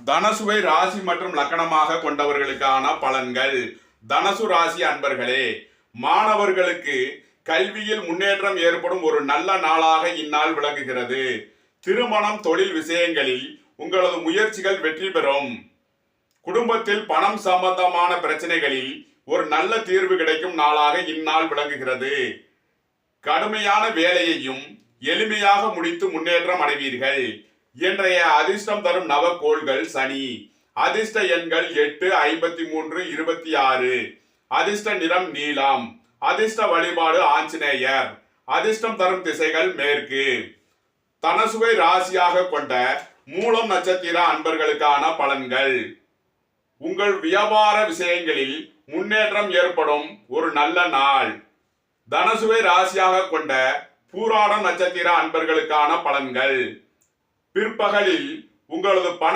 தனசுவை ராசி மற்றும் லக்கணமாக கொண்டவர்களுக்கான பலன்கள். தனசு ராசி அன்பர்களே, மாணவர்களுக்கு கல்வியில் முன்னேற்றம் ஏற்படும் ஒரு நல்ல நாளாக இந்நாள் விளங்குகிறது. திருமணம், தொழில் விஷயங்களில் உங்களது முயற்சிகள் வெற்றி பெறும். குடும்பத்தில் பணம் சம்பந்தமான பிரச்சனைகளில் ஒரு நல்ல தீர்வு கிடைக்கும் நாளாக இந்நாள் விளங்குகிறது. கடுமையான வேலையையும் எளிமையாக முடித்து முன்னேற்றம் அடைவீர்கள். இன்றைய அதிர்ஷ்டம் தரும் நவக்கோள்கள் சனி. அதிர்ஷ்ட எண்கள் 8, 53, 26. அதிர்ஷ்ட நிறம் நீலம். அதிர்ஷ்ட வழிபாடு ஆஞ்சநேயர். அதிர்ஷ்டம் தரும் திசைகள் மேற்கு. தனசுவை ராசியாக கொண்ட மூலம் நட்சத்திர அன்பர்களுக்கான பலன்கள். உங்கள் வியாபார விஷயங்களில் முன்னேற்றம் ஏற்படும் ஒரு நல்ல நாள். தனசுவை ராசியாக கொண்ட பூராடம் நட்சத்திர அன்பர்களுக்கான பலன்கள். பிற்பகலில் உங்களது பண